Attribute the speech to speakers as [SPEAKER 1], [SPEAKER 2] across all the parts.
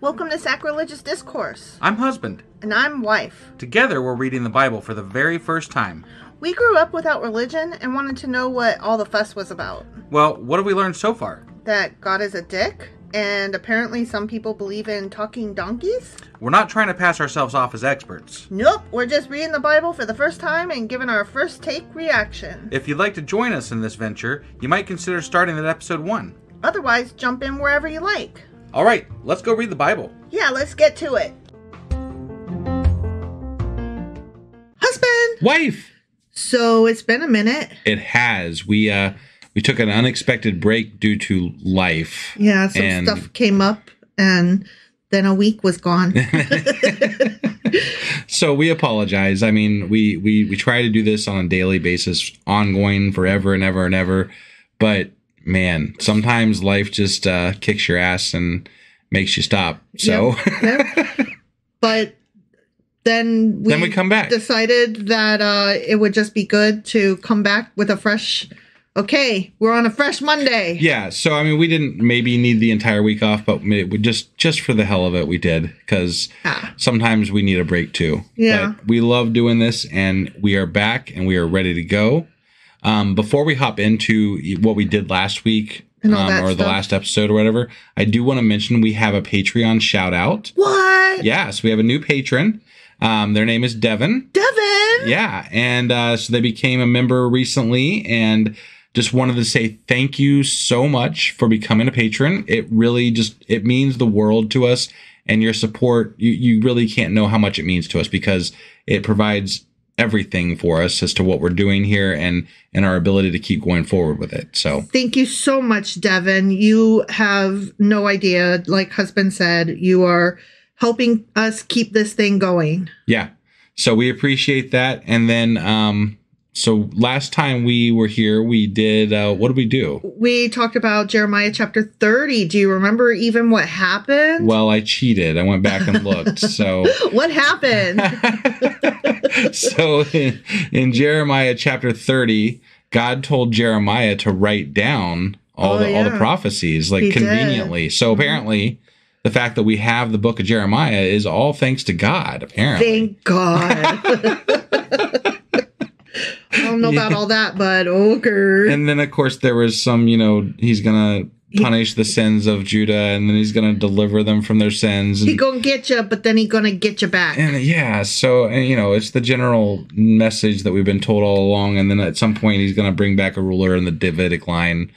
[SPEAKER 1] Welcome to Sacrilegious Discourse.
[SPEAKER 2] I'm husband.
[SPEAKER 1] And I'm wife.
[SPEAKER 2] Together, we're reading the Bible for the very first time.
[SPEAKER 1] We grew up without religion and wanted to know what all the fuss was about.
[SPEAKER 2] Well, what have we learned so far?
[SPEAKER 1] That God is a dick, and apparently some people believe in talking donkeys?
[SPEAKER 2] We're not trying to pass ourselves off as experts.
[SPEAKER 1] Nope, we're just reading the Bible for the first time and giving our first take reaction.
[SPEAKER 2] If you'd like to join us in this venture, you might consider starting at episode 1.
[SPEAKER 1] Otherwise, jump in wherever you like.
[SPEAKER 2] All right, let's go read the Bible.
[SPEAKER 1] Yeah, let's get to it. Husband!
[SPEAKER 3] Wife!
[SPEAKER 1] So, it's been a minute.
[SPEAKER 3] It has. We took an unexpected break due to life.
[SPEAKER 1] Yeah, some stuff came up, and then a week was gone.
[SPEAKER 3] So we apologize. I mean, we try to do this on a daily basis, ongoing, forever and ever and ever. But, man, sometimes life just kicks your ass and makes you stop. So,
[SPEAKER 1] Yep. But then we
[SPEAKER 3] come back.
[SPEAKER 1] Decided that it would just be good to come back with a fresh, okay, we're on a fresh Monday.
[SPEAKER 3] Yeah. So, I mean, we didn't maybe need the entire week off, but we just for the hell of it, we did. Because sometimes we need a break too.
[SPEAKER 1] Yeah.
[SPEAKER 3] But we love doing this, and we are back and we are ready to go. Before we hop into what we did last week, or the last episode or whatever, I do want to mention we have a Patreon shout out.
[SPEAKER 1] What?
[SPEAKER 3] Yes, we have a new patron. Their name is Devin.
[SPEAKER 1] Devin?
[SPEAKER 3] Yeah, and so they became a member recently, and just wanted to say thank you so much for becoming a patron. It really it means the world to us, and your support, you really can't know how much it means to us, because it provides everything for us as to what we're doing here and our ability to keep going forward with it. So
[SPEAKER 1] thank you so much, Devin. You have no idea. Like husband said, you are helping us keep this thing going.
[SPEAKER 3] Yeah. So we appreciate that. And then, so last time we were here, we did, what did we do?
[SPEAKER 1] We talked about Jeremiah chapter 30. Do you remember even what happened?
[SPEAKER 3] Well, I cheated. I went back and looked. So
[SPEAKER 1] what happened?
[SPEAKER 3] So in Jeremiah chapter 30, God told Jeremiah to write down all the prophecies, like, conveniently. So apparently the fact that we have the book of Jeremiah is all thanks to God, apparently.
[SPEAKER 1] Thank God. I don't know about all that, but okay.
[SPEAKER 3] And then, of course, there was some, he's going to punish the sins of Judah, and then he's going to deliver them from their sins.
[SPEAKER 1] He going to get you, but then he going to get you back.
[SPEAKER 3] And yeah, so, it's the general message that we've been told all along. And then at some point, he's going to bring back a ruler in the Davidic line.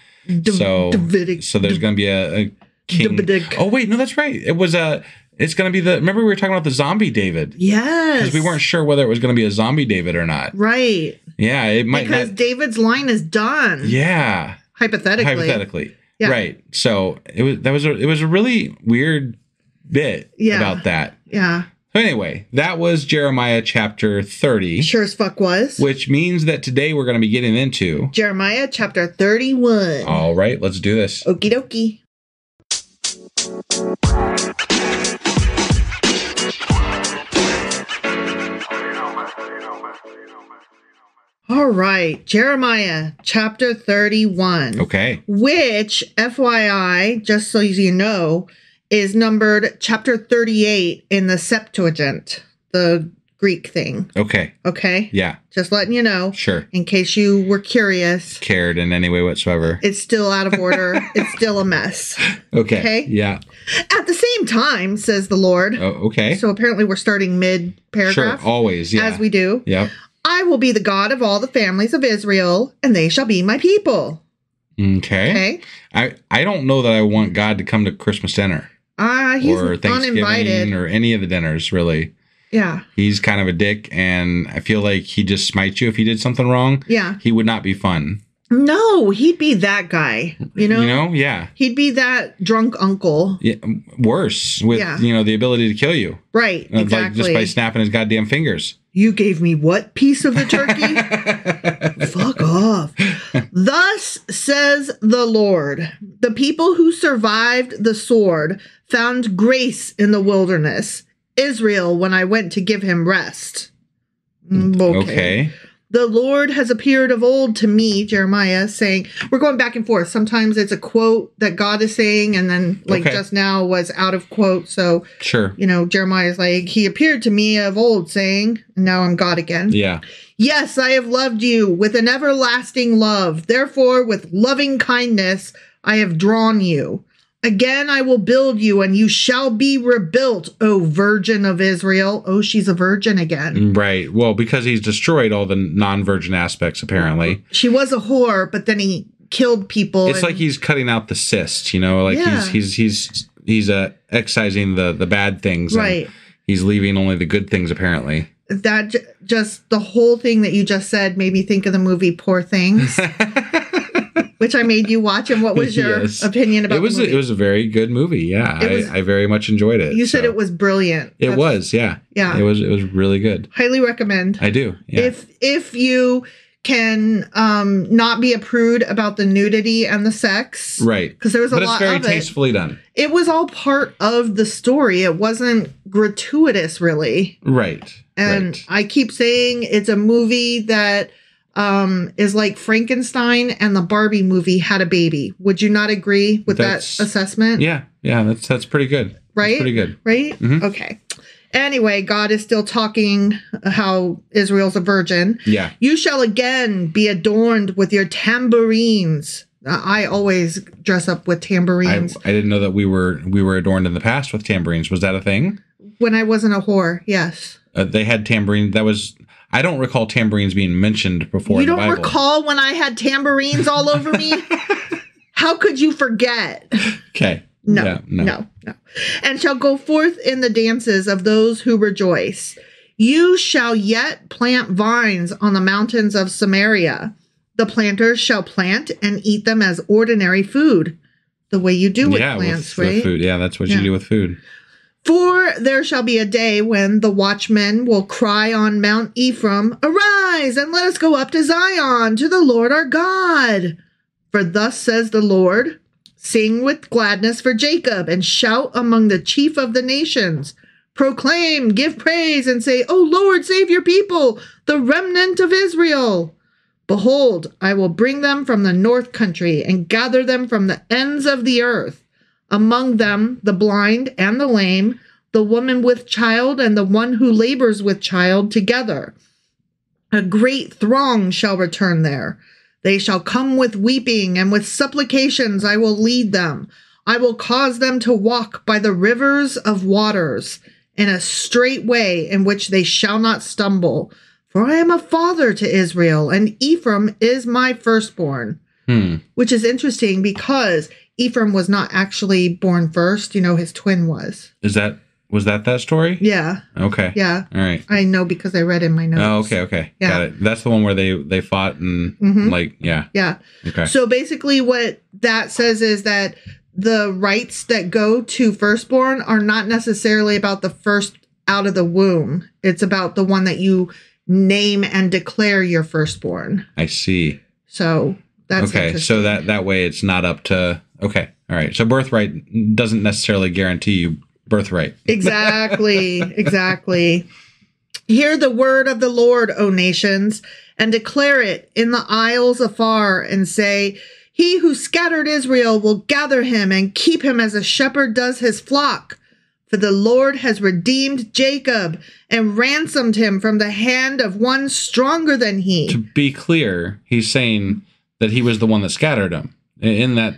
[SPEAKER 3] So there's going to be a king.
[SPEAKER 1] Davidic.
[SPEAKER 3] Oh, wait, no, that's right. It's going to be remember we were talking about the zombie David?
[SPEAKER 1] Yes.
[SPEAKER 3] Because we weren't sure whether it was going to be a zombie David or not.
[SPEAKER 1] Right.
[SPEAKER 3] Yeah, it might
[SPEAKER 1] because David's line is done.
[SPEAKER 3] Yeah.
[SPEAKER 1] Hypothetically. Yeah.
[SPEAKER 3] Right. So it was a really weird bit about that.
[SPEAKER 1] Yeah.
[SPEAKER 3] So anyway, that was Jeremiah chapter 30.
[SPEAKER 1] Sure as fuck was.
[SPEAKER 3] Which means that today we're going to be getting into
[SPEAKER 1] Jeremiah chapter 31.
[SPEAKER 3] All right, let's do this.
[SPEAKER 1] Okie dokie. All right, Jeremiah chapter 31.
[SPEAKER 3] Okay.
[SPEAKER 1] Which, FYI, just so you know, is numbered chapter 38 in the Septuagint, the Greek thing.
[SPEAKER 3] Okay.
[SPEAKER 1] Okay?
[SPEAKER 3] Yeah.
[SPEAKER 1] Just letting you know.
[SPEAKER 3] Sure.
[SPEAKER 1] In case you were curious.
[SPEAKER 3] Cared in any way whatsoever.
[SPEAKER 1] It's still out of order. It's still a mess.
[SPEAKER 3] Okay. Yeah.
[SPEAKER 1] At the same time, says the Lord.
[SPEAKER 3] Oh, okay.
[SPEAKER 1] So apparently we're starting mid-paragraph.
[SPEAKER 3] Sure, always, yeah.
[SPEAKER 1] As we do.
[SPEAKER 3] Yep.
[SPEAKER 1] I will be the God of all the families of Israel, and they shall be my people.
[SPEAKER 3] Okay. I don't know that I want God to come to Christmas dinner.
[SPEAKER 1] He's
[SPEAKER 3] or Thanksgiving
[SPEAKER 1] uninvited.
[SPEAKER 3] Or any of the dinners, really.
[SPEAKER 1] Yeah.
[SPEAKER 3] He's kind of a dick, and I feel like he'd just smite you if he did something wrong.
[SPEAKER 1] Yeah.
[SPEAKER 3] He would not be fun.
[SPEAKER 1] No, he'd be that guy,
[SPEAKER 3] Yeah.
[SPEAKER 1] He'd be that drunk uncle.
[SPEAKER 3] Yeah, worse, with, the ability to kill you.
[SPEAKER 1] Right, exactly.
[SPEAKER 3] Like just by snapping his goddamn fingers.
[SPEAKER 1] You gave me what piece of the turkey? Fuck off. Thus says the Lord, the people who survived the sword found grace in the wilderness. Israel, when I went to give him rest. Okay. The Lord has appeared of old to me, Jeremiah, saying, we're going back and forth. Sometimes it's a quote that God is saying, and then just now was out of quote. So,
[SPEAKER 3] sure.
[SPEAKER 1] Jeremiah's like, he appeared to me of old saying, now I'm God again.
[SPEAKER 3] Yeah.
[SPEAKER 1] Yes, I have loved you with an everlasting love. Therefore, with loving kindness, I have drawn you. Again, I will build you, and you shall be rebuilt, O Virgin of Israel. Oh, she's a virgin again.
[SPEAKER 3] Right. Well, because he's destroyed all the non-virgin aspects, apparently.
[SPEAKER 1] She was a whore, but then he killed people.
[SPEAKER 3] It's like he's cutting out the cyst, he's excising the bad things.
[SPEAKER 1] Right.
[SPEAKER 3] He's leaving only the good things, apparently.
[SPEAKER 1] That just the whole thing that you just said made me think of the movie Poor Things. Which I made you watch, and what was your opinion about it?
[SPEAKER 3] It was a very good movie, yeah. I very much enjoyed it.
[SPEAKER 1] You said it was brilliant.
[SPEAKER 3] It was, yeah.
[SPEAKER 1] Yeah.
[SPEAKER 3] It was really good.
[SPEAKER 1] Highly recommend.
[SPEAKER 3] I do, yeah.
[SPEAKER 1] If you can not be a prude about the nudity and the sex.
[SPEAKER 3] Right.
[SPEAKER 1] Because there was a lot of it.
[SPEAKER 3] But it's very tastefully done.
[SPEAKER 1] It was all part of the story. It wasn't gratuitous, really.
[SPEAKER 3] Right.
[SPEAKER 1] And I keep saying it's a movie that is like Frankenstein and the Barbie movie had a baby. Would you not agree with that assessment?
[SPEAKER 3] Yeah, that's pretty good.
[SPEAKER 1] Right?
[SPEAKER 3] That's pretty good.
[SPEAKER 1] Right? Mm-hmm. Okay. Anyway, God is still talking how Israel's a virgin.
[SPEAKER 3] Yeah.
[SPEAKER 1] You shall again be adorned with your tambourines. I always dress up with tambourines.
[SPEAKER 3] I didn't know that we were adorned in the past with tambourines. Was that a thing?
[SPEAKER 1] When I wasn't a whore, yes.
[SPEAKER 3] They had tambourines. I don't recall tambourines being mentioned before in the Bible.
[SPEAKER 1] You don't recall when I had tambourines all over me? How could you forget?
[SPEAKER 3] Okay.
[SPEAKER 1] No. And shall go forth in the dances of those who rejoice. You shall yet plant vines on the mountains of Samaria. The planters shall plant and eat them as ordinary food. The way you do with plants, right?
[SPEAKER 3] With food. Yeah, that's what you do with food.
[SPEAKER 1] For there shall be a day when the watchmen will cry on Mount Ephraim, arise, and let us go up to Zion, to the Lord our God. For thus says the Lord, sing with gladness for Jacob, and shout among the chief of the nations. Proclaim, give praise, and say, O Lord, save your people, the remnant of Israel. Behold, I will bring them from the north country, and gather them from the ends of the earth. Among them, the blind and the lame, the woman with child and the one who labors with child together. A great throng shall return there. They shall come with weeping, and with supplications I will lead them. I will cause them to walk by the rivers of waters, in a straight way in which they shall not stumble. For I am a father to Israel, and Ephraim is my firstborn. Which is interesting because Ephraim was not actually born first. His twin was.
[SPEAKER 3] Was that story?
[SPEAKER 1] Yeah.
[SPEAKER 3] Okay.
[SPEAKER 1] Yeah.
[SPEAKER 3] All right.
[SPEAKER 1] I know because I read in my notes.
[SPEAKER 3] Oh, okay.
[SPEAKER 1] Yeah.
[SPEAKER 3] Got it. That's the one where they fought and yeah.
[SPEAKER 1] Yeah.
[SPEAKER 3] Okay.
[SPEAKER 1] So basically what that says is that the rights that go to firstborn are not necessarily about the first out of the womb. It's about the one that you name and declare your firstborn.
[SPEAKER 3] I see.
[SPEAKER 1] So that's
[SPEAKER 3] okay. So that way it's not up to. Okay. All right. So birthright doesn't necessarily guarantee you birthright.
[SPEAKER 1] Exactly. Exactly. Hear the word of the Lord, O nations, and declare it in the isles afar, and say, he who scattered Israel will gather him and keep him as a shepherd does his flock. For the Lord has redeemed Jacob and ransomed him from the hand of one stronger than he.
[SPEAKER 3] To be clear, he's saying that he was the one that scattered him in that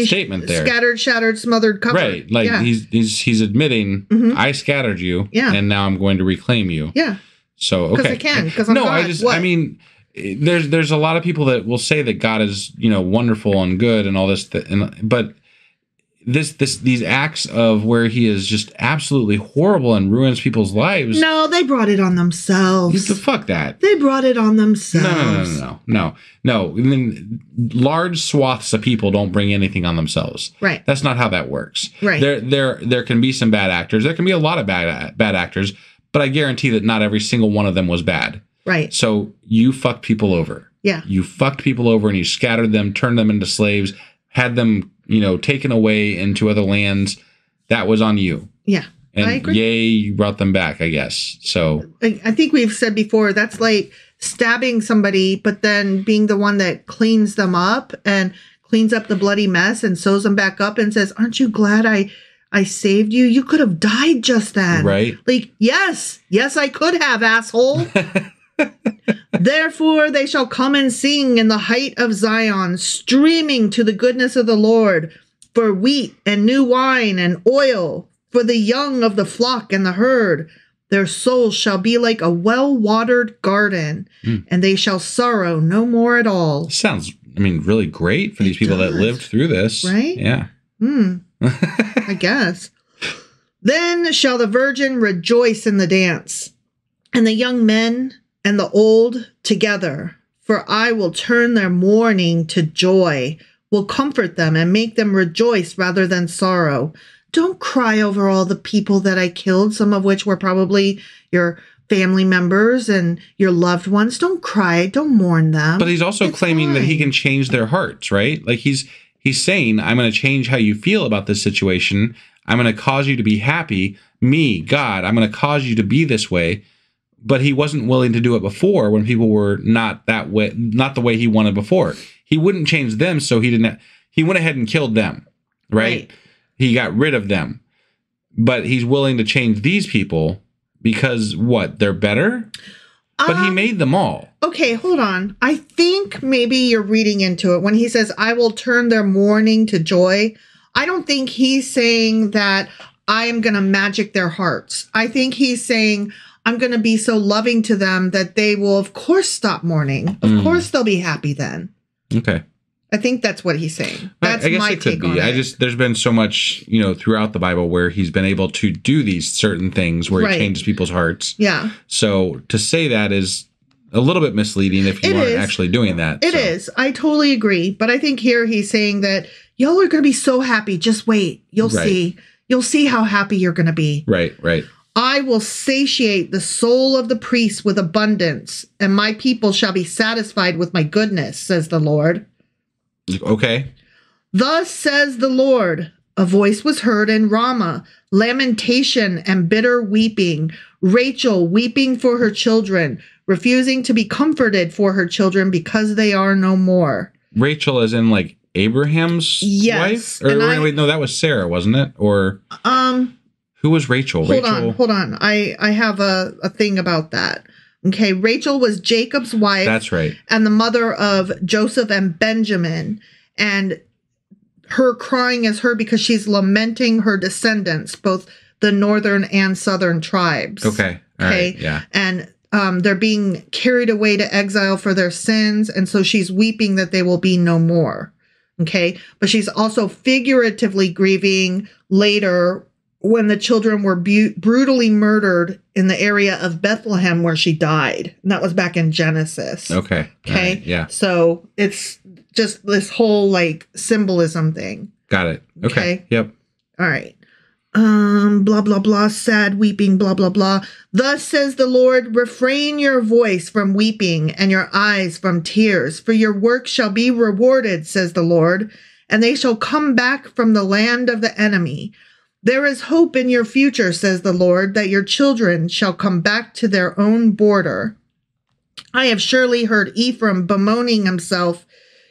[SPEAKER 3] statement there.
[SPEAKER 1] Scattered, shattered, smothered, covered.
[SPEAKER 3] Right. Like he's admitting I scattered you and now I'm going to reclaim you.
[SPEAKER 1] Yeah.
[SPEAKER 3] So okay.
[SPEAKER 1] Because I can, because I'm God.
[SPEAKER 3] I mean, there's a lot of people that will say that God is, wonderful and good and all this, but these acts of where he is just absolutely horrible and ruins people's lives.
[SPEAKER 1] No, they brought it on themselves.
[SPEAKER 3] Fuck that.
[SPEAKER 1] They brought it on themselves.
[SPEAKER 3] No. I mean, large swaths of people don't bring anything on themselves.
[SPEAKER 1] Right.
[SPEAKER 3] That's not how that works.
[SPEAKER 1] Right.
[SPEAKER 3] There can be some bad actors. There can be a lot of bad actors, but I guarantee that not every single one of them was bad.
[SPEAKER 1] Right.
[SPEAKER 3] So you fucked people over.
[SPEAKER 1] Yeah.
[SPEAKER 3] You fucked people over and you scattered them, turned them into slaves, had them, taken away into other lands. That was on you.
[SPEAKER 1] Yeah.
[SPEAKER 3] And
[SPEAKER 1] I agree.
[SPEAKER 3] yay, you brought them back, I guess. So
[SPEAKER 1] I think we've said before, that's like stabbing somebody, but then being the one that cleans them up and cleans up the bloody mess and sews them back up and says, aren't you glad I saved you? You could have died just then.
[SPEAKER 3] Right.
[SPEAKER 1] Like, yes, I could have, asshole. Therefore they shall come and sing in the height of Zion, streaming to the goodness of the Lord, for wheat and new wine and oil, for the young of the flock and the herd. Their souls shall be like a well-watered garden, and they shall sorrow no more at all.
[SPEAKER 3] Sounds, really great for these people that lived through this.
[SPEAKER 1] Right?
[SPEAKER 3] Yeah.
[SPEAKER 1] I guess. Then shall the virgin rejoice in the dance, and the young men and the old together. For I will turn their mourning to joy, will comfort them and make them rejoice rather than sorrow. Don't cry over all the people that I killed, some of which were probably your family members and your loved ones. Don't cry. Don't mourn them.
[SPEAKER 3] But he's also claiming that he can change their hearts, right? Like he's saying, I'm going to change how you feel about this situation. I'm going to cause you to be happy. Me, God, I'm going to cause you to be this way. But he wasn't willing to do it before when people were not that way, not the way he wanted before. He wouldn't change them, so he went ahead and killed them, right? He got rid of them. But he's willing to change these people because what? They're better? But he made them all.
[SPEAKER 1] Okay, hold on. I think maybe you're reading into it when he says, I will turn their mourning to joy. I don't think he's saying that I am going to magic their hearts. I think he's saying, I'm going to be so loving to them that they will, of course, stop mourning. Of course, they'll be happy then.
[SPEAKER 3] Okay.
[SPEAKER 1] I think that's what he's saying. That's
[SPEAKER 3] I guess
[SPEAKER 1] my
[SPEAKER 3] it could
[SPEAKER 1] take
[SPEAKER 3] be.
[SPEAKER 1] on it.
[SPEAKER 3] There's been so much, throughout the Bible where he's been able to do these certain things where he changes people's hearts.
[SPEAKER 1] Yeah.
[SPEAKER 3] So to say that is a little bit misleading if you aren't actually doing that.
[SPEAKER 1] It is. I totally agree. But I think here he's saying that y'all are going to be so happy. Just wait. You'll see. You'll see how happy you're going to be.
[SPEAKER 3] Right.
[SPEAKER 1] I will satiate the soul of the priest with abundance, and my people shall be satisfied with my goodness, says the Lord.
[SPEAKER 3] Okay.
[SPEAKER 1] Thus says the Lord, a voice was heard in Ramah, lamentation and bitter weeping, Rachel weeping for her children, refusing to be comforted for her children because they are no more.
[SPEAKER 3] Rachel as in like Abraham's wife? Or wait, no, that was Sarah, wasn't it? Or who was Rachel?
[SPEAKER 1] Hold on. I have a thing about that. Okay, Rachel was Jacob's wife.
[SPEAKER 3] That's right.
[SPEAKER 1] And the mother of Joseph and Benjamin. And her crying is her because she's lamenting her descendants, both the northern and southern tribes.
[SPEAKER 3] Okay. All right. Yeah.
[SPEAKER 1] And they're being carried away to exile for their sins. And so she's weeping that they will be no more. Okay. But she's also figuratively grieving later when the children were brutally murdered in the area of Bethlehem where she died. And that was back in Genesis.
[SPEAKER 3] Okay.
[SPEAKER 1] Okay.
[SPEAKER 3] Right. Yeah.
[SPEAKER 1] So it's just this whole like symbolism thing.
[SPEAKER 3] Got it. Okay. Yep.
[SPEAKER 1] All right. Blah, blah, blah, sad weeping, blah, blah, blah. Thus says the Lord, refrain your voice from weeping and your eyes from tears, for your work shall be rewarded, says the Lord, and they shall come back from the land of the enemy. There is hope in your future, says the Lord, that your children shall come back to their own border. I have surely heard Ephraim bemoaning himself.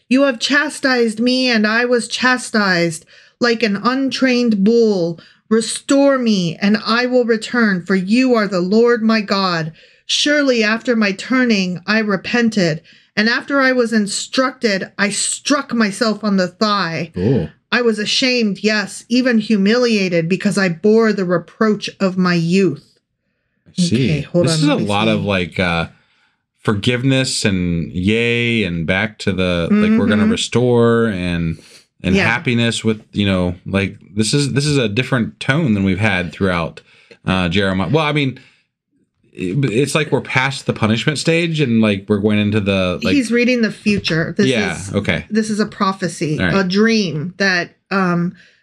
[SPEAKER 1] You have chastised me, and I was chastised like an untrained bull. Restore me, and I will return, for you are the Lord my God. Surely after my turning, I repented, and after I was instructed, I struck myself on the thigh.
[SPEAKER 3] Ooh.
[SPEAKER 1] I was ashamed, yes, even humiliated, because I bore the reproach of my youth.
[SPEAKER 3] I see. Okay, this is a lot of like forgiveness and yay and back to the like we're going to restore and happiness with, like this is a different tone than we've had throughout Jeremiah. Well, I mean, it's like we're past the punishment stage and like we're going into the like
[SPEAKER 1] he's reading the future.
[SPEAKER 3] Okay.
[SPEAKER 1] This is a prophecy,
[SPEAKER 3] right.
[SPEAKER 1] A dream that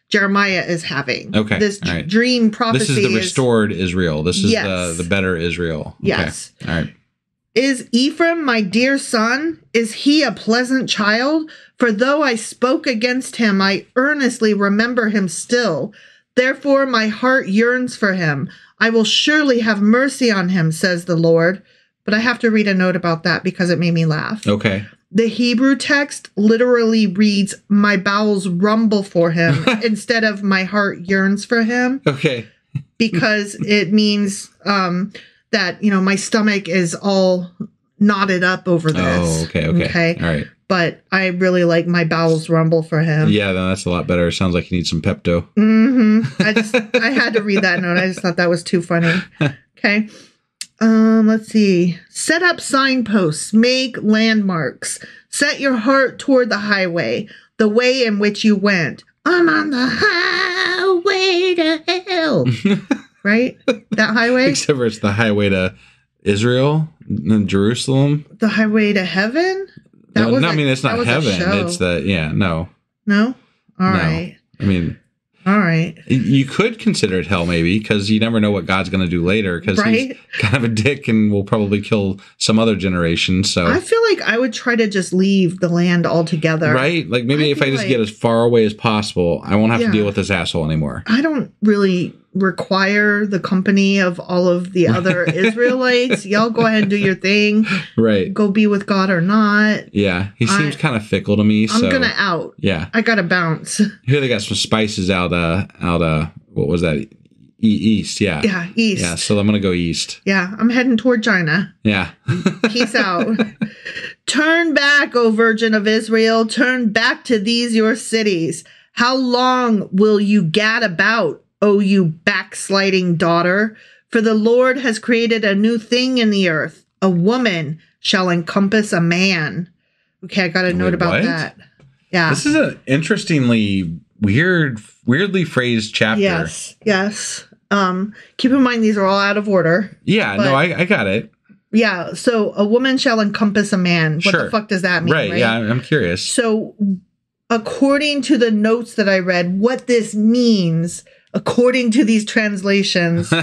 [SPEAKER 1] Jeremiah is having.
[SPEAKER 3] Okay.
[SPEAKER 1] This
[SPEAKER 3] right.
[SPEAKER 1] dream prophecy.
[SPEAKER 3] This is the restored Israel. This is the better Israel.
[SPEAKER 1] Yes.
[SPEAKER 3] Okay. All right.
[SPEAKER 1] Is Ephraim my dear son? Is he a pleasant child? For though I spoke against him, I earnestly remember him still. Therefore my heart yearns for him. I will surely have mercy on him, says the Lord. but I have to read a note about that because it made me laugh.
[SPEAKER 3] Okay.
[SPEAKER 1] The Hebrew text literally reads, my bowels rumble for him instead of my heart yearns for him.
[SPEAKER 3] Okay.
[SPEAKER 1] Because it means that, my stomach is all knotted up over this.
[SPEAKER 3] Oh, okay. All right.
[SPEAKER 1] But I really like my bowels rumble for him.
[SPEAKER 3] Yeah, then that's a lot better. It sounds like you need some Pepto.
[SPEAKER 1] Mm-hmm. I had to read that note. I just thought that was too funny. Okay. Let's see. Set up signposts. Make landmarks. Set your heart toward the highway, the way in which you went. I'm on the highway to hell. Right? That highway?
[SPEAKER 3] Except for it's the highway to Israel and Jerusalem.
[SPEAKER 1] The highway to heaven?
[SPEAKER 3] I mean, it's not heaven. It's no.
[SPEAKER 1] No? All right.
[SPEAKER 3] I mean...
[SPEAKER 1] All right.
[SPEAKER 3] You could consider it hell, maybe, because you never know what God's going to do later, because he's kind of a dick and will probably kill some other generation. So
[SPEAKER 1] I feel like I would try to just leave the land altogether.
[SPEAKER 3] Right? Like maybe if I just get as far away as possible, I won't have to deal with this asshole anymore.
[SPEAKER 1] I don't really require the company of all of the other Israelites. Y'all go ahead and do your thing.
[SPEAKER 3] Right.
[SPEAKER 1] Go be with God or not.
[SPEAKER 3] Yeah. He seems kind of fickle to me.
[SPEAKER 1] I'm going to out.
[SPEAKER 3] Yeah.
[SPEAKER 1] I got to bounce.
[SPEAKER 3] Here they got some spices out, what was that? East. Yeah.
[SPEAKER 1] Yeah. East.
[SPEAKER 3] Yeah. So I'm going to go east.
[SPEAKER 1] Yeah. I'm heading toward China.
[SPEAKER 3] Yeah.
[SPEAKER 1] Peace out. Turn back, O Virgin of Israel. Turn back to these your cities. How long will you gad about, O you backsliding daughter? For the Lord has created a new thing in the earth. A woman shall encompass a man. Okay, I got a note about that. Yeah.
[SPEAKER 3] This is an interestingly weirdly phrased chapter.
[SPEAKER 1] Yes. Keep in mind these are all out of order.
[SPEAKER 3] Yeah, no, I got it.
[SPEAKER 1] Yeah, so a woman shall encompass a man. What the fuck does that mean?
[SPEAKER 3] Right? Yeah, I'm curious.
[SPEAKER 1] So according to the notes that I read, what this means, according to these translations,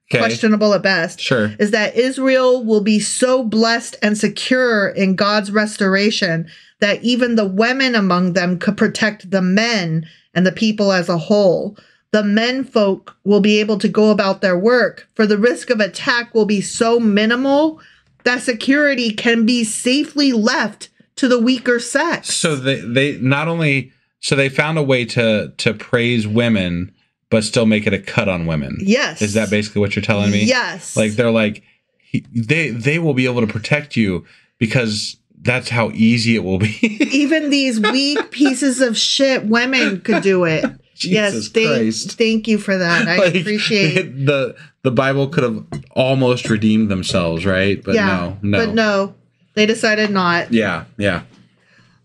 [SPEAKER 1] questionable at best, is that Israel will be so blessed and secure in God's restoration that even the women among them could protect the men and the people as a whole. The men folk will be able to go about their work, for the risk of attack will be so minimal that security can be safely left to the weaker sex.
[SPEAKER 3] So they not only they found a way to praise women, but still make it a cut on women.
[SPEAKER 1] Yes.
[SPEAKER 3] Is that basically what you're telling me?
[SPEAKER 1] Yes.
[SPEAKER 3] Like they're like they will be able to protect you because that's how easy it will be.
[SPEAKER 1] Even these weak pieces of shit women could do it.
[SPEAKER 3] Jesus Christ.
[SPEAKER 1] Thank you for that. I appreciate
[SPEAKER 3] the Bible could have almost redeemed themselves, right? But no.
[SPEAKER 1] But no, they decided not.
[SPEAKER 3] Yeah.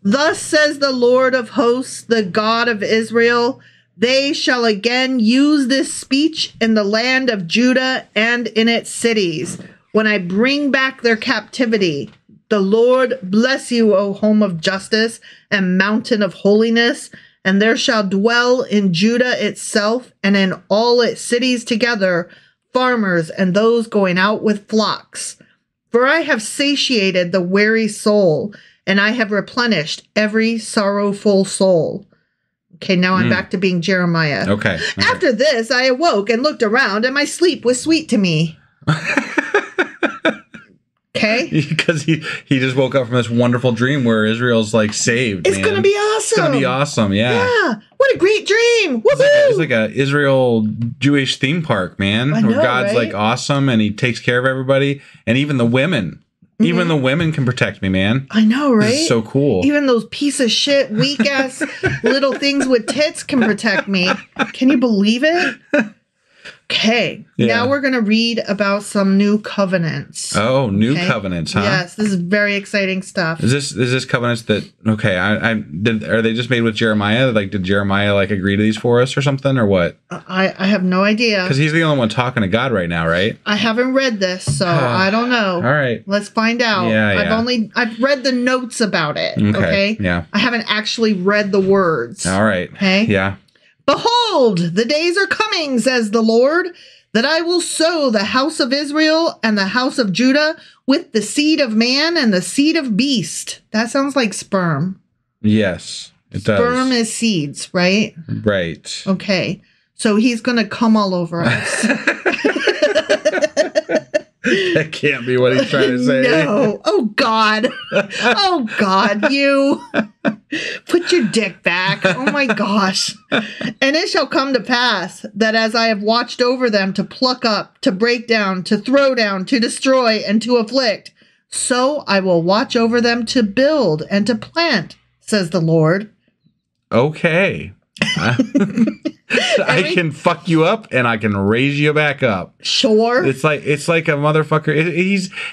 [SPEAKER 1] Thus says the Lord of hosts, the God of Israel, they shall again use this speech in the land of Judah and in its cities, when I bring back their captivity. The Lord bless you, O home of justice and mountain of holiness. And there shall dwell in Judah itself and in all its cities together farmers and those going out with flocks. For I have satiated the weary soul, and I have replenished every sorrowful soul. Okay, now I'm back to being Jeremiah.
[SPEAKER 3] Okay.
[SPEAKER 1] After this, I awoke and looked around, and my sleep was sweet to me. Okay?
[SPEAKER 3] Because he just woke up from this wonderful dream where Israel's like saved.
[SPEAKER 1] It's going to be awesome.
[SPEAKER 3] It's going to be awesome, yeah.
[SPEAKER 1] Yeah. What a great dream. Woohoo!
[SPEAKER 3] It's like a Israel Jewish theme park, man.
[SPEAKER 1] I know,
[SPEAKER 3] where God's
[SPEAKER 1] right?
[SPEAKER 3] like awesome and he takes care of everybody. And even the women. Mm-hmm. Even the women can protect me, man.
[SPEAKER 1] I know, right?
[SPEAKER 3] This is so cool.
[SPEAKER 1] Even those piece of shit, weak ass little things with tits can protect me. Can you believe it? Okay, now we're going to read about some new covenants.
[SPEAKER 3] Oh, new covenants, huh?
[SPEAKER 1] Yes, this is very exciting stuff.
[SPEAKER 3] Is this covenants that are they just made with Jeremiah? Like, did Jeremiah like agree to these for us or something, or what?
[SPEAKER 1] I have no idea.
[SPEAKER 3] Because he's the only one talking to God right now, right?
[SPEAKER 1] I haven't read this, so I don't know.
[SPEAKER 3] All right,
[SPEAKER 1] let's find out. I've read the notes about it. Okay.
[SPEAKER 3] Yeah.
[SPEAKER 1] I haven't actually read the words.
[SPEAKER 3] All right.
[SPEAKER 1] Okay.
[SPEAKER 3] Yeah.
[SPEAKER 1] Behold, the days are coming, says the Lord, that I will sow the house of Israel and the house of Judah with the seed of man and the seed of beast. That sounds like sperm.
[SPEAKER 3] Yes, it does.
[SPEAKER 1] Sperm is seeds, right?
[SPEAKER 3] Right.
[SPEAKER 1] Okay. So he's going to come all over us.
[SPEAKER 3] That can't be what he's trying to say.
[SPEAKER 1] No. Oh, God. Oh, God, you. Put your dick back. Oh, my gosh. And it shall come to pass that as I have watched over them to pluck up, to break down, to throw down, to destroy, and to afflict, so I will watch over them to build and to plant, says the Lord.
[SPEAKER 3] Okay. I can fuck you up and I can raise you back up.
[SPEAKER 1] Sure.
[SPEAKER 3] It's like a motherfucker.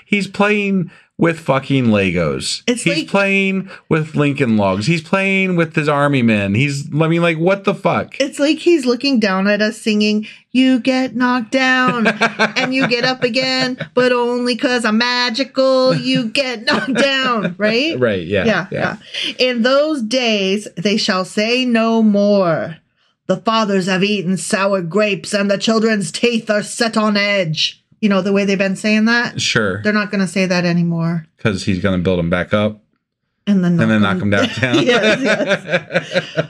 [SPEAKER 3] He's playing with fucking Legos. He's playing with Lincoln Logs. He's playing with his army men. What the fuck?
[SPEAKER 1] It's like he's looking down at us singing, you get knocked down and you get up again, but only 'cause I'm magical, you get knocked down, right?
[SPEAKER 3] Right, yeah.
[SPEAKER 1] In those days, they shall say no more. The fathers have eaten sour grapes and the children's teeth are set on edge. You know, the way they've been saying that?
[SPEAKER 3] Sure.
[SPEAKER 1] They're not going to say that anymore.
[SPEAKER 3] Because he's going to build them back up.
[SPEAKER 1] And then
[SPEAKER 3] knock them down.
[SPEAKER 1] Yes.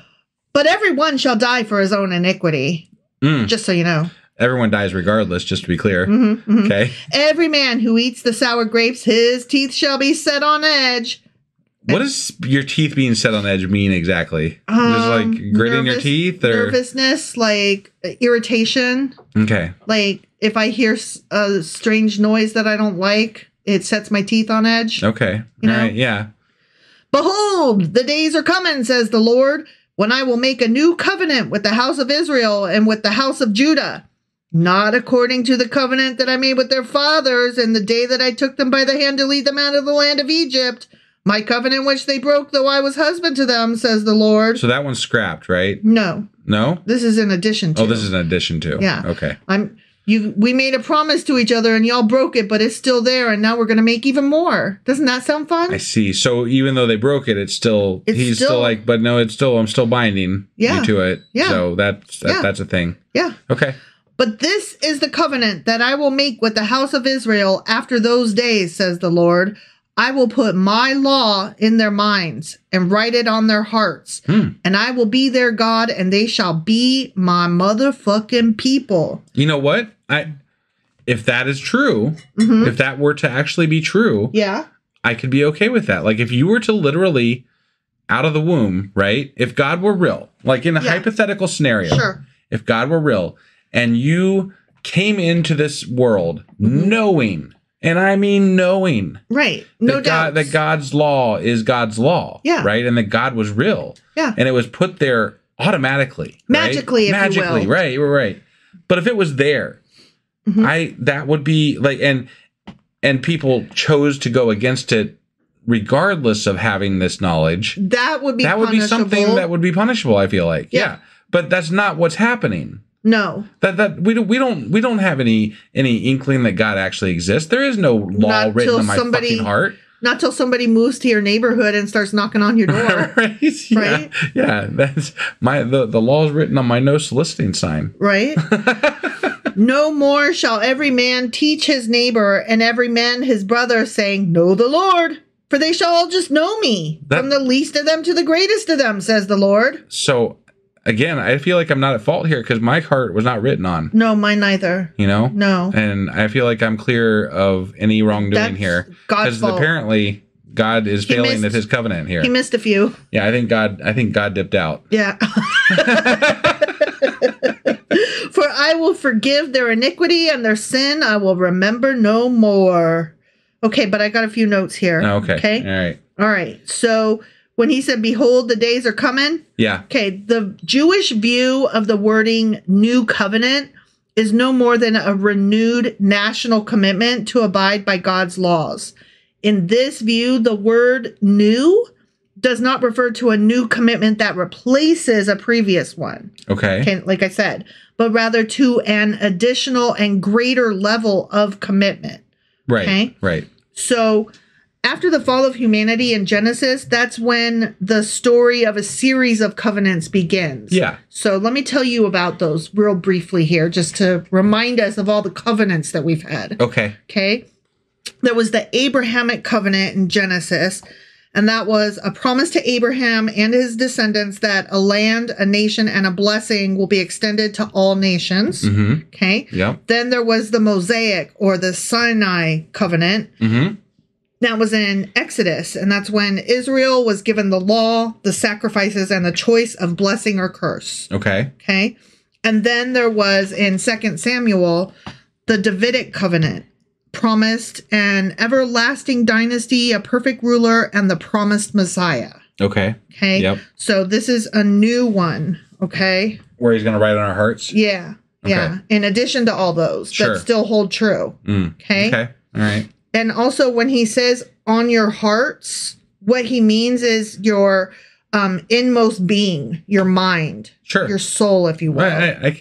[SPEAKER 1] But everyone shall die for his own iniquity. Just so you know.
[SPEAKER 3] Everyone dies regardless, just to be clear. Okay.
[SPEAKER 1] Every man who eats the sour grapes, his teeth shall be set on edge.
[SPEAKER 3] What does your teeth being set on edge mean exactly? Just like gritting your teeth? Or?
[SPEAKER 1] Nervousness, like irritation.
[SPEAKER 3] Okay.
[SPEAKER 1] Like if I hear a strange noise that I don't like, it sets my teeth on edge.
[SPEAKER 3] Okay.
[SPEAKER 1] You know?
[SPEAKER 3] Right. Yeah.
[SPEAKER 1] Behold, the days are coming, says the Lord, when I will make a new covenant with the house of Israel and with the house of Judah. Not according to the covenant that I made with their fathers in the day that I took them by the hand to lead them out of the land of Egypt. My covenant which they broke, though I was husband to them, says the Lord.
[SPEAKER 3] So that one's scrapped, right?
[SPEAKER 1] No.
[SPEAKER 3] No?
[SPEAKER 1] This is in addition to.
[SPEAKER 3] Oh, this is in addition to.
[SPEAKER 1] Yeah.
[SPEAKER 3] Okay.
[SPEAKER 1] We made a promise to each other and y'all broke it, but it's still there, and now we're going to make even more. Doesn't that sound fun?
[SPEAKER 3] I see. So even though they broke it, he's still like, but no, I'm still binding you to it.
[SPEAKER 1] Yeah.
[SPEAKER 3] So that's a thing.
[SPEAKER 1] Yeah.
[SPEAKER 3] Okay.
[SPEAKER 1] But this is the covenant that I will make with the house of Israel after those days, says the Lord. I will put my law in their minds and write it on their hearts. And I will be their God and they shall be my motherfucking people.
[SPEAKER 3] You know what? If that is true, if that were to actually be true,
[SPEAKER 1] yeah,
[SPEAKER 3] I could be okay with that. Like if you were to literally out of the womb, right? If God were real, like in a hypothetical scenario,
[SPEAKER 1] sure.
[SPEAKER 3] If God were real and you came into this world knowing, and I mean knowing,
[SPEAKER 1] right? No doubt
[SPEAKER 3] that God's law is God's law, right? And that God was real, and it was put there automatically,
[SPEAKER 1] magically,
[SPEAKER 3] right?
[SPEAKER 1] If you will.
[SPEAKER 3] right. But if it was there, that would be like, and people chose to go against it, regardless of having this knowledge.
[SPEAKER 1] That would be
[SPEAKER 3] something that would be punishable. I feel like, yeah. But that's not what's happening.
[SPEAKER 1] No,
[SPEAKER 3] that we don't have any inkling that God actually exists. There is no law written in my fucking heart.
[SPEAKER 1] Not till somebody moves to your neighborhood and starts knocking on your door.
[SPEAKER 3] Right? Yeah. Right? Yeah, that's the law is written on my no soliciting sign.
[SPEAKER 1] Right? No more shall every man teach his neighbor and every man his brother, saying, know the Lord, for they shall all just know me, from the least of them to the greatest of them, says the Lord.
[SPEAKER 3] So again, I feel like I'm not at fault here because my heart was not written on.
[SPEAKER 1] No, mine neither.
[SPEAKER 3] You know?
[SPEAKER 1] No.
[SPEAKER 3] And I feel like I'm clear of any wrongdoing here.
[SPEAKER 1] God's fault.
[SPEAKER 3] Because apparently God is failing at his covenant here.
[SPEAKER 1] He missed a few.
[SPEAKER 3] Yeah, I think God dipped out.
[SPEAKER 1] Yeah. For I will forgive their iniquity and their sin I will remember no more. Okay, but I got a few notes here.
[SPEAKER 3] Okay.
[SPEAKER 1] All right. So when he said, behold, the days are coming.
[SPEAKER 3] Yeah.
[SPEAKER 1] Okay. The Jewish view of the wording new covenant is no more than a renewed national commitment to abide by God's laws. In this view, the word new does not refer to a new commitment that replaces a previous one.
[SPEAKER 3] Okay.
[SPEAKER 1] Like I said, but rather to an additional and greater level of commitment.
[SPEAKER 3] Right.
[SPEAKER 1] Okay?
[SPEAKER 3] Right.
[SPEAKER 1] So after the fall of humanity in Genesis, that's when the story of a series of covenants begins.
[SPEAKER 3] Yeah.
[SPEAKER 1] So let me tell you about those real briefly here, just to remind us of all the covenants that we've had.
[SPEAKER 3] Okay.
[SPEAKER 1] Okay. There was the Abrahamic covenant in Genesis. And that was a promise to Abraham and his descendants that a land, a nation, and a blessing will be extended to all nations.
[SPEAKER 3] Mm-hmm.
[SPEAKER 1] Okay.
[SPEAKER 3] Yep.
[SPEAKER 1] Then there was the Mosaic or the Sinai covenant.
[SPEAKER 3] Mm-hmm.
[SPEAKER 1] That was in Exodus. And that's when Israel was given the law, the sacrifices, and the choice of blessing or curse.
[SPEAKER 3] Okay.
[SPEAKER 1] Okay. And then there was in 2 Samuel, the Davidic covenant. Promised an everlasting dynasty, a perfect ruler, and the promised Messiah.
[SPEAKER 3] Okay.
[SPEAKER 1] Okay.
[SPEAKER 3] Yep.
[SPEAKER 1] So this is a new one. Okay.
[SPEAKER 3] Where he's going to write on our hearts?
[SPEAKER 1] Yeah.
[SPEAKER 3] Okay.
[SPEAKER 1] Yeah. In addition to all those
[SPEAKER 3] Sure.
[SPEAKER 1] that still hold true. Okay.
[SPEAKER 3] Okay. All right.
[SPEAKER 1] And also when he says on your hearts, what he means is your inmost being, your mind,
[SPEAKER 3] Sure.
[SPEAKER 1] your soul, if you will.
[SPEAKER 3] I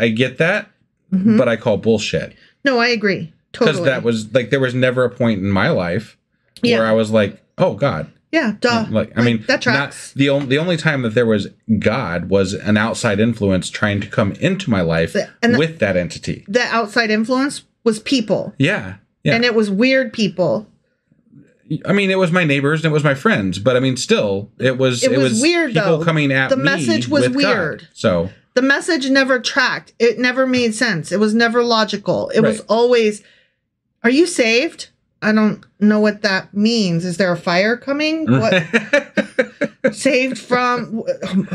[SPEAKER 3] get that, but I call bullshit.
[SPEAKER 1] No, I agree. Totally.
[SPEAKER 3] Because that was like, there was never a point in my life where I was like, oh God.
[SPEAKER 1] Yeah, duh.
[SPEAKER 3] I mean,
[SPEAKER 1] that tracks.
[SPEAKER 3] the only time that there was God was an outside influence trying to come into my life with that entity.
[SPEAKER 1] The outside influence was people.
[SPEAKER 3] Yeah. Yeah.
[SPEAKER 1] And it was weird people.
[SPEAKER 3] I mean, it was my neighbors and it was my friends, but I mean, still, it was
[SPEAKER 1] weird,
[SPEAKER 3] people
[SPEAKER 1] though.
[SPEAKER 3] coming at
[SPEAKER 1] the
[SPEAKER 3] me.
[SPEAKER 1] The message was
[SPEAKER 3] with
[SPEAKER 1] weird.
[SPEAKER 3] God. So
[SPEAKER 1] the message never tracked. It never made sense. It was never logical. It was always, are you saved? I don't know what that means. Is there a fire coming? What? Saved from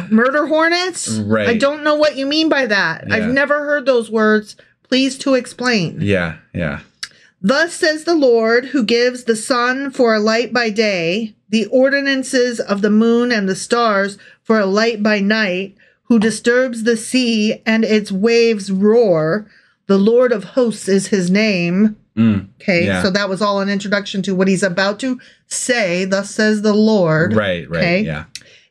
[SPEAKER 1] murder hornets?
[SPEAKER 3] Right.
[SPEAKER 1] I don't know what you mean by that.
[SPEAKER 3] Yeah.
[SPEAKER 1] I've never heard those words. Please to explain.
[SPEAKER 3] Yeah, yeah.
[SPEAKER 1] Thus says the Lord, who gives the sun for a light by day, the ordinances of the moon and the stars for a light by night, who disturbs the sea and its waves roar. The Lord of hosts is his name. Okay, so that was all an introduction to what he's about to say. Thus says the Lord.
[SPEAKER 3] Right,
[SPEAKER 1] okay?
[SPEAKER 3] yeah.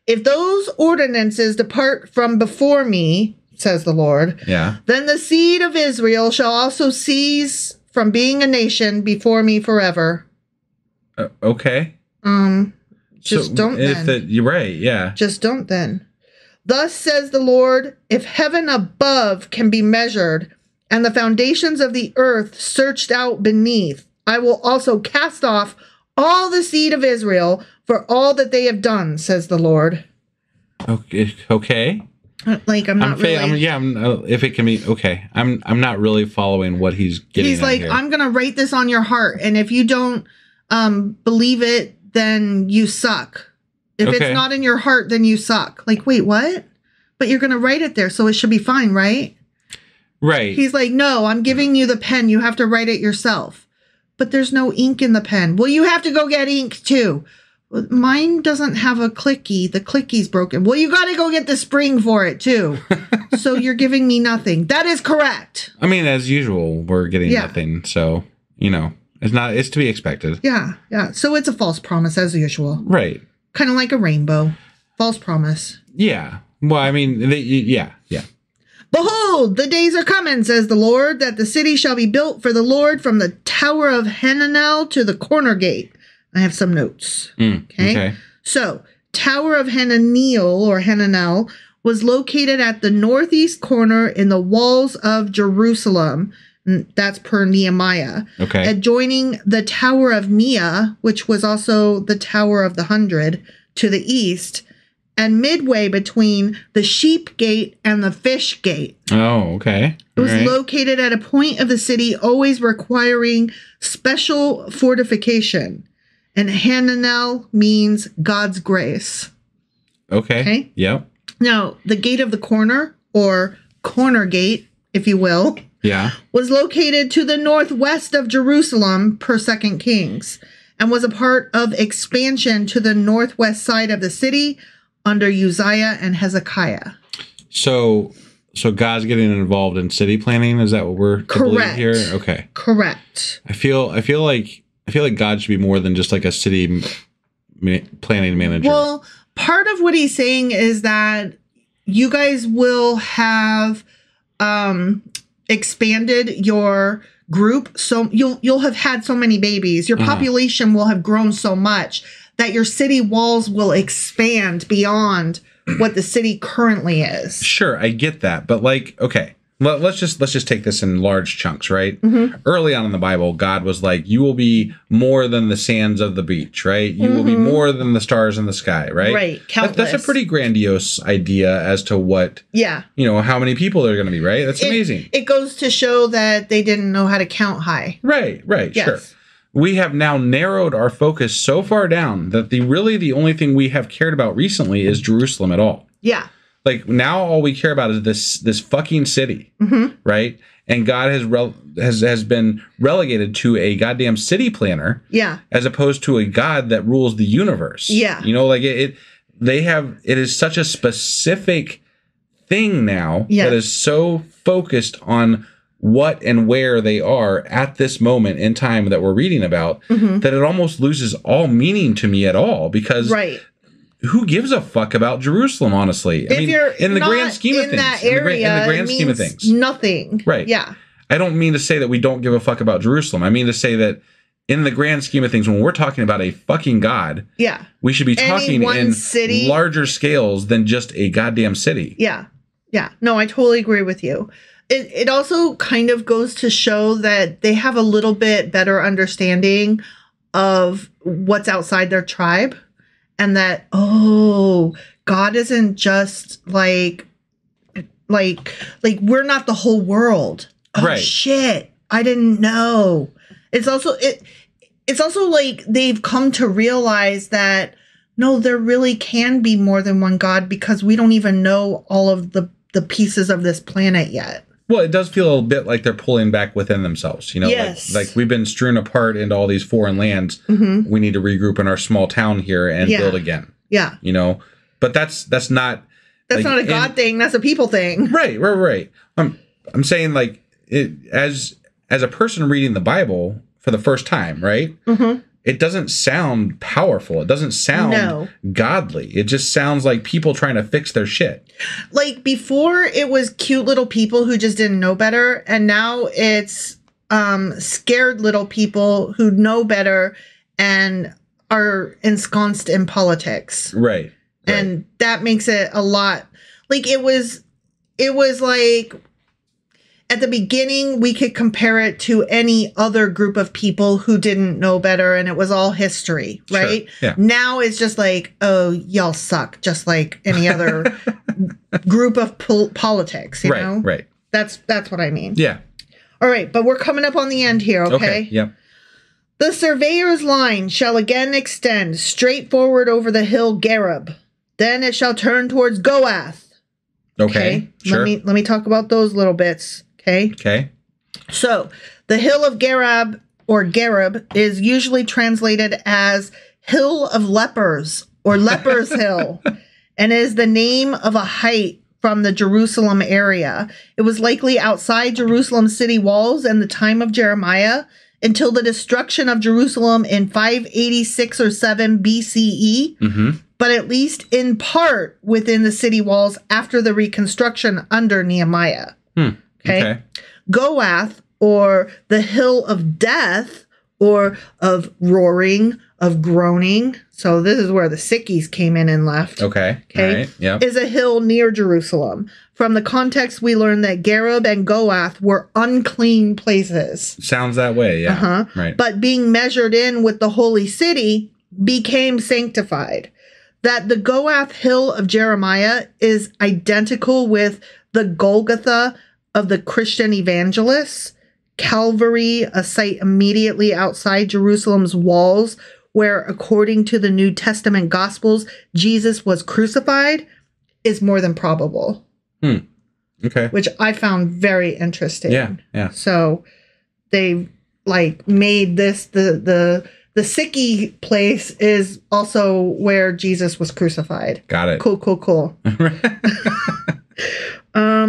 [SPEAKER 1] If those ordinances depart from before me, says the Lord, then the seed of Israel shall also cease from being a nation before me forever.
[SPEAKER 3] Okay.
[SPEAKER 1] Just don't then.
[SPEAKER 3] You're right, yeah.
[SPEAKER 1] Just don't then. Thus says the Lord, if heaven above can be measured, and the foundations of the earth searched out beneath, I will also cast off all the seed of Israel for all that they have done, says the Lord.
[SPEAKER 3] Okay.
[SPEAKER 1] Like I'm not really.
[SPEAKER 3] If it can be okay. I'm not really following what he's getting.
[SPEAKER 1] He's like,
[SPEAKER 3] here.
[SPEAKER 1] I'm gonna write this on your heart, and if you don't believe it, then you suck. If it's not in your heart, then you suck. Like, wait, what? But you're gonna write it there, so it should be fine, right?
[SPEAKER 3] Right.
[SPEAKER 1] He's like, no, I'm giving you the pen. You have to write it yourself. But there's no ink in the pen. Well, you have to go get ink too. Mine doesn't have a clicky. The clicky's broken. Well, you got to go get the spring for it too. So you're giving me nothing. That is correct.
[SPEAKER 3] I mean, as usual, we're getting nothing. So, it's to be expected.
[SPEAKER 1] Yeah. Yeah. So it's a false promise as usual.
[SPEAKER 3] Right.
[SPEAKER 1] Kind of like a rainbow. False promise.
[SPEAKER 3] Yeah. Well, I mean, yeah.
[SPEAKER 1] Behold, the days are coming, says the Lord, that the city shall be built for the Lord from the tower of Hananel to the corner gate. I have some notes. Okay. So, Tower of Hananel was located at the northeast corner in the walls of Jerusalem. That's per Nehemiah.
[SPEAKER 3] Okay.
[SPEAKER 1] Adjoining the Tower of Mia, which was also the Tower of the 100, to the east, and midway between the sheep gate and the fish gate.
[SPEAKER 3] Oh, okay.
[SPEAKER 1] It was located at a point of the city always requiring special fortification. And Hananel means God's grace.
[SPEAKER 3] Okay. Yep.
[SPEAKER 1] Now, the gate of the corner, or corner gate, if you will, was located to the northwest of Jerusalem per 2 Kings, and was a part of expansion to the northwest side of the city under Uzziah and Hezekiah.
[SPEAKER 3] So God's getting involved in city planning. Is that what we're to believe here? Okay.
[SPEAKER 1] Correct.
[SPEAKER 3] I feel like God should be more than just like a city planning manager.
[SPEAKER 1] Well, part of what he's saying is that you guys will have expanded your group, so you'll have had so many babies. Your population will have grown so much that your city walls will expand beyond what the city currently is.
[SPEAKER 3] Sure, I get that. But like, okay, let's just take this in large chunks, right?
[SPEAKER 1] Mm-hmm.
[SPEAKER 3] Early on in the Bible, God was like, you will be more than the sands of the beach, right? You will be more than the stars in the sky, right?
[SPEAKER 1] Right. Countless.
[SPEAKER 3] That's a pretty grandiose idea as to what, how many people there are going to be, right? That's amazing.
[SPEAKER 1] It goes to show that they didn't know how to count high.
[SPEAKER 3] Right,
[SPEAKER 1] Yes.
[SPEAKER 3] sure. We have now narrowed our focus so far down that the only thing we have cared about recently is Jerusalem at all.
[SPEAKER 1] Yeah.
[SPEAKER 3] Like now all we care about is this fucking city, right? And God has been relegated to a goddamn city planner, as opposed to a God that rules the universe.
[SPEAKER 1] Yeah.
[SPEAKER 3] Like it is such a specific thing now that is so focused on what and where they are at this moment in time that we're reading about that it almost loses all meaning to me at all, because who gives a fuck about Jerusalem, honestly? I mean, in the grand scheme of things.
[SPEAKER 1] That area,
[SPEAKER 3] in the grand scheme of things.
[SPEAKER 1] Nothing.
[SPEAKER 3] Right.
[SPEAKER 1] Yeah.
[SPEAKER 3] I don't mean to say that we don't give a fuck about Jerusalem. I mean to say that in the grand scheme of things, when we're talking about a fucking God, we should be talking in larger scales than just a goddamn city.
[SPEAKER 1] Yeah. Yeah. No, I totally agree with you. It also kind of goes to show that they have a little bit better understanding of what's outside their tribe. And that, God isn't just like we're not the whole world. Oh,
[SPEAKER 3] right.
[SPEAKER 1] Shit. I didn't know. It's also like they've come to realize that, no, there really can be more than one God, because we don't even know all of the pieces of this planet yet.
[SPEAKER 3] Well, it does feel a bit like they're pulling back within themselves,
[SPEAKER 1] Yes.
[SPEAKER 3] like we've been strewn apart into all these foreign lands. We need to regroup in our small town here and build again.
[SPEAKER 1] Yeah.
[SPEAKER 3] But that's not.
[SPEAKER 1] That's not a God thing. That's a people thing.
[SPEAKER 3] Right. I'm saying as a person reading the Bible for the first time, right? It doesn't sound powerful. It doesn't sound godly. It just sounds like people trying to fix their shit.
[SPEAKER 1] Like before, it was cute little people who just didn't know better. And now it's scared little people who know better and are ensconced in politics.
[SPEAKER 3] Right.
[SPEAKER 1] And that makes it a lot like it was like at the beginning, we could compare it to any other group of people who didn't know better, and it was all history, right?
[SPEAKER 3] Sure. Yeah.
[SPEAKER 1] Now it's just like, oh, y'all suck, just like any other group of politics, you know?
[SPEAKER 3] Right.
[SPEAKER 1] That's what I mean.
[SPEAKER 3] Yeah.
[SPEAKER 1] All right, but we're coming up on the end here, okay?
[SPEAKER 3] Yep.
[SPEAKER 1] The surveyor's line shall again extend straight forward over the hill Gareb. Then it shall turn towards Goath.
[SPEAKER 3] Okay. Sure.
[SPEAKER 1] Let me talk about those little bits. Okay. So the hill of Gareb or Gareb is usually translated as Hill of Lepers or Lepers Hill, and is the name of a height from the Jerusalem area. It was likely outside Jerusalem city walls in the time of Jeremiah until the destruction of Jerusalem in 586 or 7 BCE, but at least in part within the city walls after the reconstruction under Nehemiah. Okay. Goath, or the hill of death, or of roaring, of groaning. So this is where the sickies came in and left.
[SPEAKER 3] Okay. Right. Yep.
[SPEAKER 1] Is a hill near Jerusalem. From the context, we learn that Gareb and Goath were unclean places.
[SPEAKER 3] Sounds that way, yeah. Right.
[SPEAKER 1] But being measured in with the holy city became sanctified. That the Goath hill of Jeremiah is identical with the Golgotha of the Christian evangelists, Calvary, a site immediately outside Jerusalem's walls, where, according to the New Testament Gospels, Jesus was crucified, is more than probable.
[SPEAKER 3] Okay.
[SPEAKER 1] Which I found very interesting.
[SPEAKER 3] Yeah.
[SPEAKER 1] So they made this the sicky place is also where Jesus was crucified.
[SPEAKER 3] Got it.
[SPEAKER 1] Cool.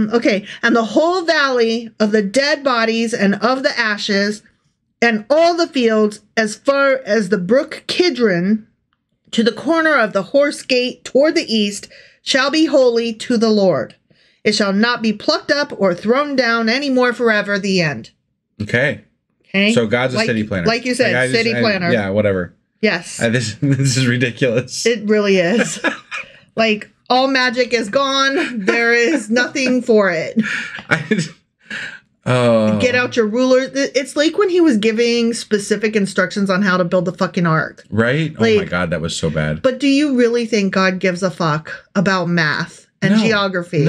[SPEAKER 1] Okay, and the whole valley of the dead bodies and of the ashes, and all the fields as far as the brook Kidron, to the corner of the horse gate toward the east, shall be holy to the Lord. It shall not be plucked up or thrown down any more forever. The end.
[SPEAKER 3] Okay. So God's a city planner.
[SPEAKER 1] Like you said, city planner.
[SPEAKER 3] Yeah, whatever.
[SPEAKER 1] Yes.
[SPEAKER 3] This is ridiculous.
[SPEAKER 1] It really is. All magic is gone. There is nothing for it. Get out your ruler. It's like when he was giving specific instructions on how to build the fucking ark.
[SPEAKER 3] Right?
[SPEAKER 1] Like,
[SPEAKER 3] oh my God, that was so bad.
[SPEAKER 1] But do you really think God gives a fuck about math and geography?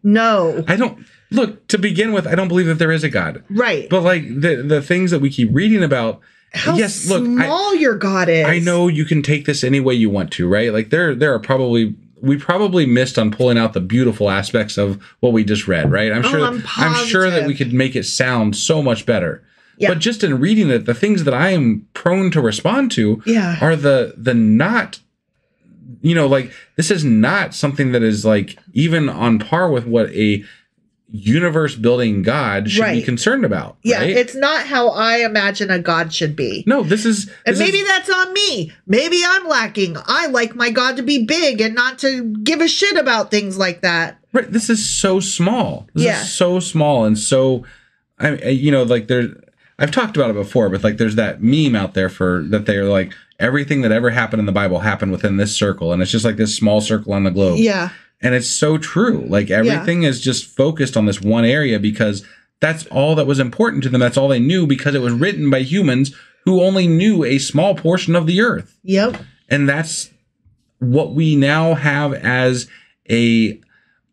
[SPEAKER 1] No.
[SPEAKER 3] I don't. Look, to begin with, I don't believe that there is a God.
[SPEAKER 1] Right.
[SPEAKER 3] But like the things that we keep reading about,
[SPEAKER 1] how small your God is.
[SPEAKER 3] I know you can take this any way you want to, right? Like there are probably, we probably missed on pulling out the beautiful aspects of what we just read, right? I'm sure that we could make it sound so much better. Yeah. But just in reading it, the things that I am prone to respond to are the not, like this is not something that is like even on par with what a universe building God should be concerned about.
[SPEAKER 1] Yeah,
[SPEAKER 3] right?
[SPEAKER 1] It's not how I imagine a God should be.
[SPEAKER 3] No, this is...
[SPEAKER 1] And maybe that's on me. Maybe I'm lacking. I like my God to be big and not to give a shit about things like that.
[SPEAKER 3] Right, this is so small. This is so small and so... like there's... I've talked about it before, but like there's that meme out there that they're like, everything that ever happened in the Bible happened within this circle. And it's just like this small circle on the globe.
[SPEAKER 1] Yeah.
[SPEAKER 3] And it's so true. Like everything is just focused on this one area because that's all that was important to them. That's all they knew because it was written by humans who only knew a small portion of the earth.
[SPEAKER 1] Yep.
[SPEAKER 3] And that's what we now have as a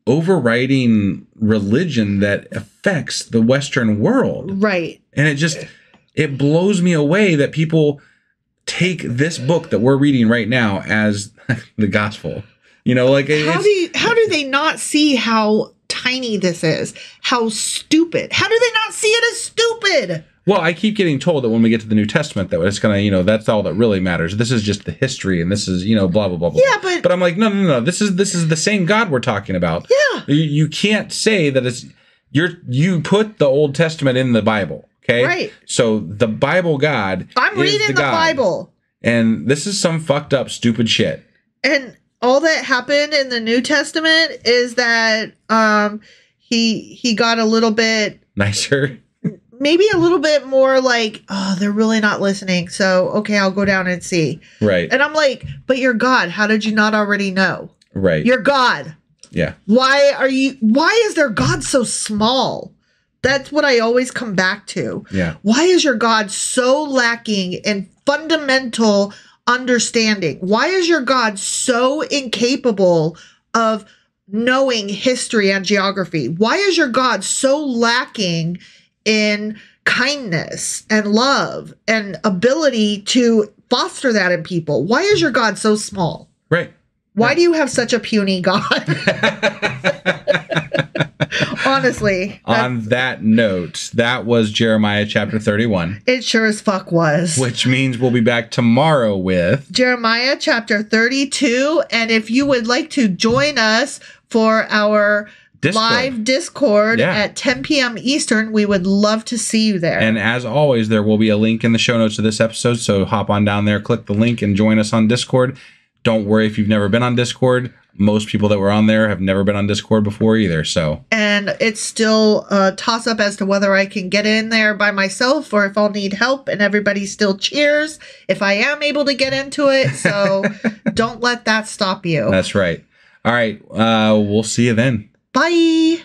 [SPEAKER 3] overriding religion that affects the Western world.
[SPEAKER 1] Right.
[SPEAKER 3] And it blows me away that people take this book that we're reading right now as the gospel. How do they not see how tiny this is? How stupid? How do they not see it as stupid? Well, I keep getting told that when we get to the New Testament that it's going to, that's all that really matters. This is just the history and this is, blah, blah, blah, blah.
[SPEAKER 1] Yeah, but
[SPEAKER 3] I'm like, no. This is the same God we're talking about.
[SPEAKER 1] Yeah.
[SPEAKER 3] You can't say that you put the Old Testament in the Bible. Okay.
[SPEAKER 1] Right.
[SPEAKER 3] So the Bible God.
[SPEAKER 1] I'm reading the Bible.
[SPEAKER 3] And this is some fucked up, stupid shit.
[SPEAKER 1] And all that happened in the New Testament is that he got a little bit
[SPEAKER 3] nicer,
[SPEAKER 1] maybe a little bit more like, oh, they're really not listening. So, okay, I'll go down and see.
[SPEAKER 3] Right.
[SPEAKER 1] And I'm like, but you're God. How did you not already know?
[SPEAKER 3] Right.
[SPEAKER 1] You're God.
[SPEAKER 3] Yeah.
[SPEAKER 1] Why is their God so small? That's what I always come back to.
[SPEAKER 3] Yeah.
[SPEAKER 1] Why is your God so lacking in fundamental understanding? Why is your God so incapable of knowing history and geography? Why is your God so lacking in kindness and love and ability to foster that in people? Why is your God so small?
[SPEAKER 3] Right.
[SPEAKER 1] Why do you have such a puny God? Honestly.
[SPEAKER 3] On that note, that was Jeremiah chapter 31.
[SPEAKER 1] It sure as fuck was.
[SPEAKER 3] Which means we'll be back tomorrow with
[SPEAKER 1] Jeremiah chapter 32. And if you would like to join us for our live Discord at 10 p.m. Eastern, we would love to see you there.
[SPEAKER 3] And as always, there will be a link in the show notes of this episode. So hop on down there, click the link, and join us on Discord. Don't worry if you've never been on Discord. Most people that were on there have never been on Discord before either. And
[SPEAKER 1] it's still a toss-up as to whether I can get in there by myself or if I'll need help. And everybody still cheers if I am able to get into it. So don't let that stop you.
[SPEAKER 3] That's right. All right. We'll see you then.
[SPEAKER 1] Bye.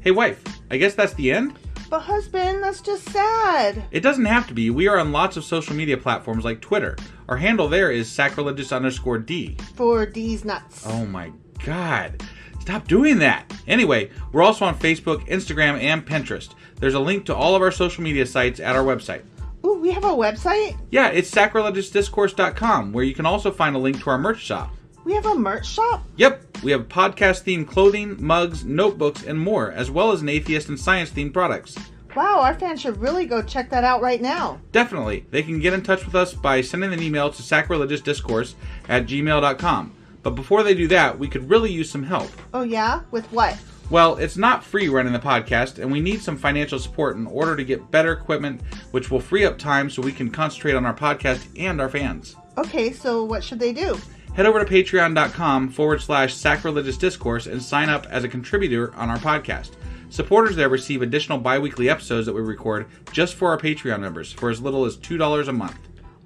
[SPEAKER 2] Hey, wife. I guess that's the end?
[SPEAKER 1] But husband, that's just sad.
[SPEAKER 2] It doesn't have to be. We are on lots of social media platforms like Twitter. Our handle there is sacrilegious_D.
[SPEAKER 1] For D's nuts.
[SPEAKER 2] Oh my God. Stop doing that. Anyway, we're also on Facebook, Instagram, and Pinterest. There's a link to all of our social media sites at our website.
[SPEAKER 1] Ooh, we have a website?
[SPEAKER 2] Yeah, it's sacrilegiousdiscourse.com, where you can also find a link to our merch shop.
[SPEAKER 1] We have a merch shop?
[SPEAKER 2] Yep, we have podcast-themed clothing, mugs, notebooks, and more, as well as an atheist and science-themed products.
[SPEAKER 1] Wow, our fans should really go check that out right now.
[SPEAKER 2] Definitely. They can get in touch with us by sending an email to sacrilegiousdiscourse@gmail.com. But before they do that, we could really use some help.
[SPEAKER 1] Oh yeah? With what?
[SPEAKER 2] Well, it's not free running the podcast, and we need some financial support in order to get better equipment, which will free up time so we can concentrate on our podcast and our fans.
[SPEAKER 1] Okay, so what should they do?
[SPEAKER 2] Head over to patreon.com/sacrilegiousdiscourse and sign up as a contributor on our podcast. Supporters there receive additional bi-weekly episodes that we record just for our Patreon members for as little as $2 a month.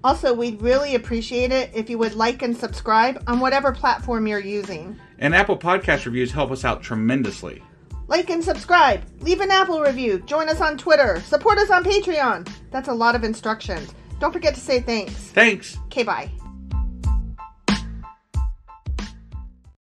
[SPEAKER 1] Also, we'd really appreciate it if you would like and subscribe on whatever platform you're using.
[SPEAKER 2] And Apple Podcast reviews help us out tremendously.
[SPEAKER 1] Like and subscribe. Leave an Apple review. Join us on Twitter. Support us on Patreon. That's a lot of instructions. Don't forget to say thanks.
[SPEAKER 2] Thanks.
[SPEAKER 1] Okay, bye.